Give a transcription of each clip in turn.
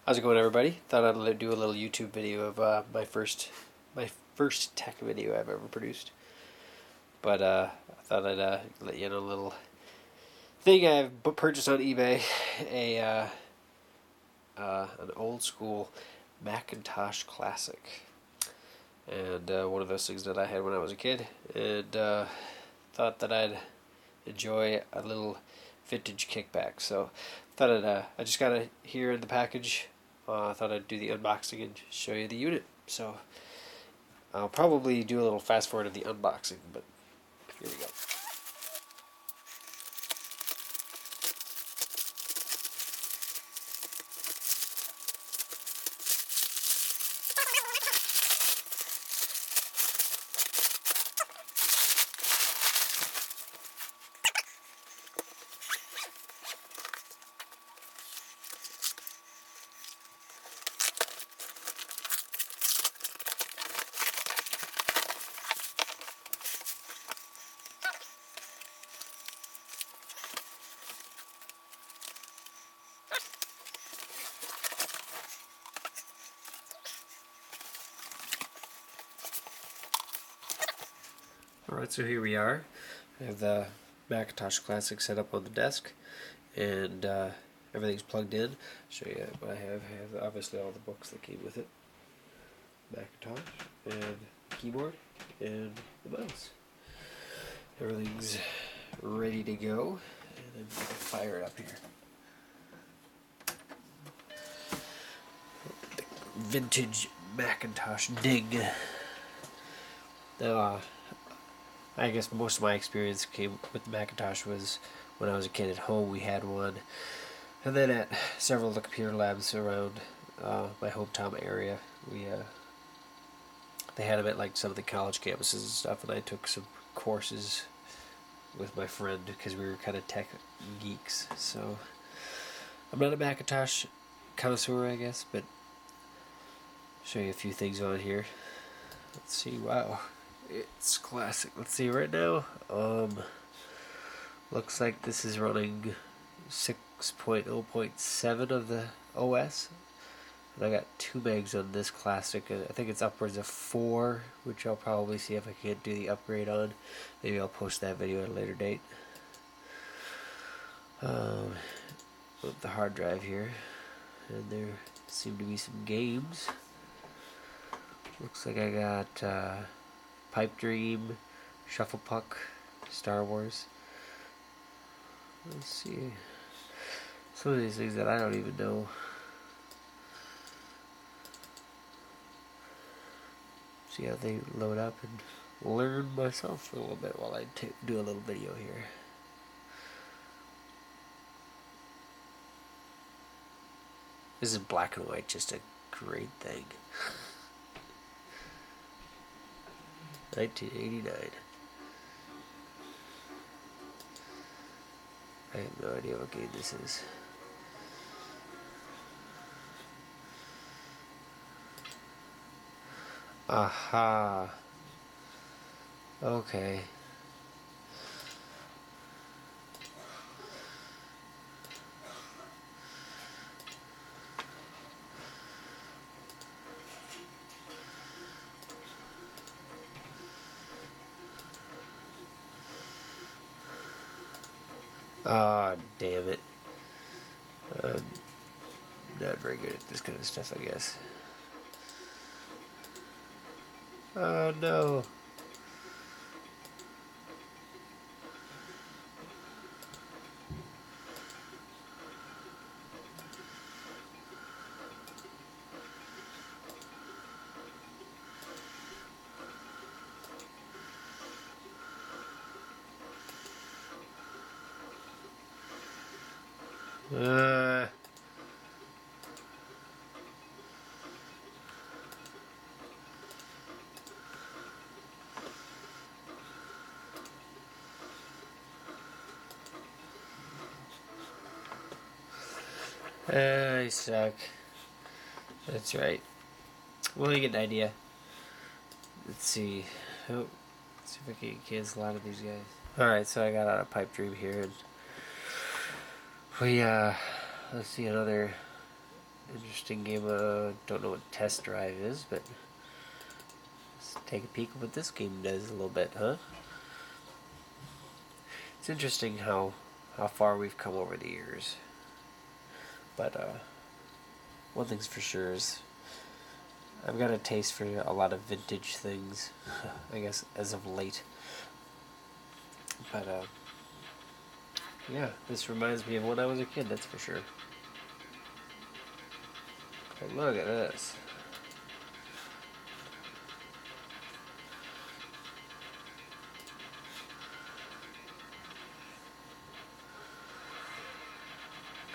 How's it going, everybody? Thought I'd do a little YouTube video of my first tech video I've ever produced. But I thought I'd let you know a little thing I've purchased on eBay, an old school Macintosh Classic, and one of those things that I had when I was a kid, and thought that I'd enjoy a little vintage kickback. So thought I just got it here in the package. I thought I'd do the unboxing and show you the unit. So I'll probably do a little fast forward of the unboxing, but here we go. Alright, so here we are. I have the Macintosh Classic set up on the desk, and everything's plugged in. I'll show you what I have. I have obviously all the books that came with it. Macintosh, and keyboard, and the mouse. Everything's ready to go, and I'm going to fire it up here. Vintage Macintosh Ding. Now, I guess most of my experience came with the Macintosh was when I was a kid at home. We had one, and then at several of the computer labs around my hometown area, they had them at like some of the college campuses and stuff. And I took some courses with my friend because we were kind of tech geeks. So I'm not a Macintosh connoisseur, I guess, but I'll show you a few things on here. Let's see. Wow. It's classic. Let's see right now. Looks like this is running 6.0.7 of the OS. And I got 2 megs on this classic. I think it's upwards of 4, which I'll probably see if I can't do the upgrade on. Maybe I'll post that video at a later date. With the hard drive here, and there seem to be some games. Looks like I got Pipe Dream, Shuffle Puck, Star Wars. Let's see. Some of these things that I don't even know. See how they load up and learn myself a little bit while I do a little video here. This is black and white, just a great thing. 1989. I have no idea what game this is. Aha. Okay. Ah, oh, damn it. Not very good at this kind of stuff, I guess. Oh, no. I suck. That's right. Well, you get an idea. Let's see. Oh, let's see if I can cancel a lot of these guys. Alright, so I got out of Pipe Dream here, and we, let's see, another Interesting game. Don't know what Test Drive is, but let's take a peek at what this game does a little bit, huh? It's interesting how far we've come over the years. But one thing's for sure is I've got a taste for a lot of vintage things, I guess, as of late. But yeah, this reminds me of when I was a kid, that's for sure. But look at this.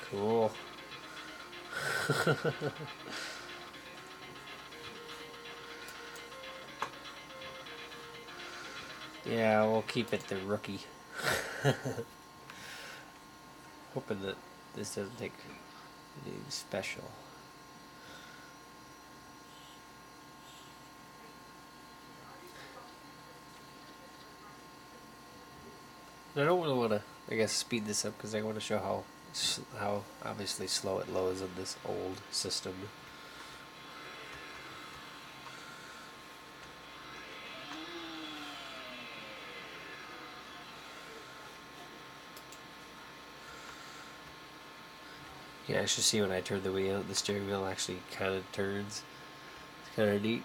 Cool. Yeah, we'll keep it the rookie. Hoping that this doesn't take anything special. I don't really want to, I guess, speed this up because I want to show how obviously slow it loads on this old system. You can actually see when I turn the wheel, the steering wheel actually kind of turns. It's kind of neat.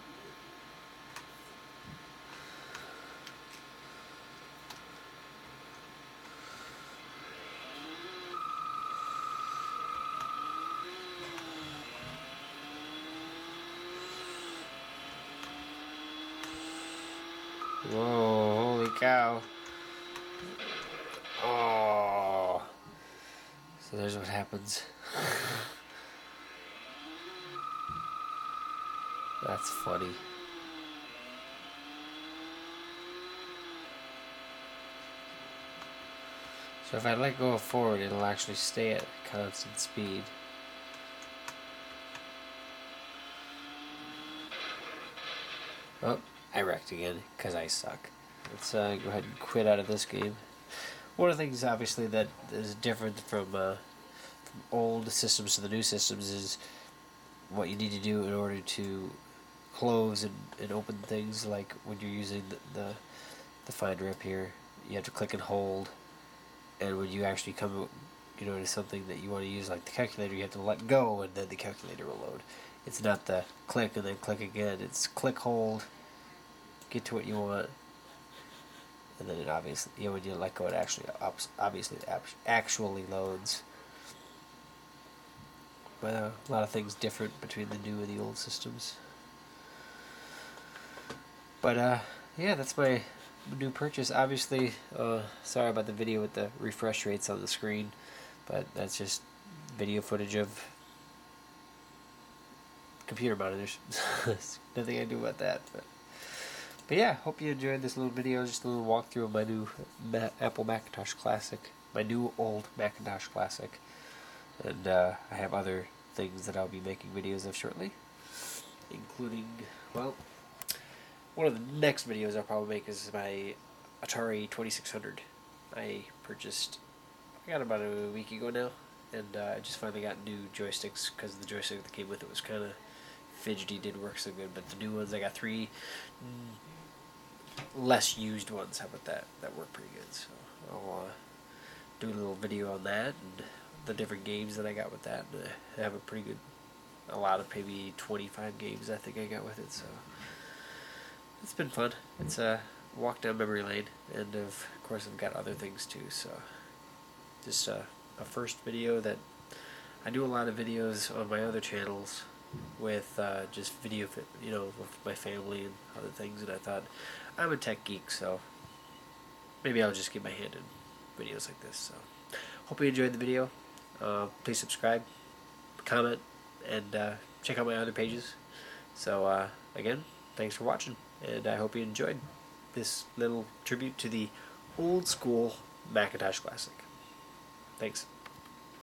Whoa, holy cow. Oh. So there's what happens. That's funny. So if I let go of forward, it'll actually stay at constant speed. Oh, I wrecked again, because I suck. Let's go ahead and quit out of this game. One of the things, obviously, that is different from old systems to the new systems is what you need to do in order to close and open things. Like when you're using the finder up here, you have to click and hold, and when you actually come to something that you want to use, like the calculator, you have to let go and then the calculator will load. It's not the click and then click again. It's click, hold, get to what you want, and then it obviously, when you let go, it actually loads. But a lot of things different between the new and the old systems. But yeah, that's my new purchase. Obviously, sorry about the video with the refresh rates on the screen, but that's just video footage of computer monitors. There's nothing I can do about that. But yeah, hope you enjoyed this little video, just a little walkthrough of my new Apple Macintosh Classic, my new old Macintosh Classic. And I have other things that I'll be making videos of shortly, including, well, one of the next videos I'll probably make is my Atari 2600. I got about a week ago now, and I just finally got new joysticks because the joystick that came with it was kind of fidgety, didn't work so good. But the new ones, I got 3 less used ones. How about that? That worked pretty good. So I'll do a little video on that and the different games that I got with that. And I have a lot of maybe 25 games I think I got with it. So it's been fun. It's a walk down memory lane, and of course I've got other things too. So just a first video that I do a lot of videos on my other channels with just video, with my family and other things. And I thought I'm a tech geek, so maybe I'll just get my hand in videos like this. So hope you enjoyed the video. Please subscribe, comment, and check out my other pages. So again, thanks for watching, and I hope you enjoyed this little tribute to the old school Macintosh Classic. Thanks.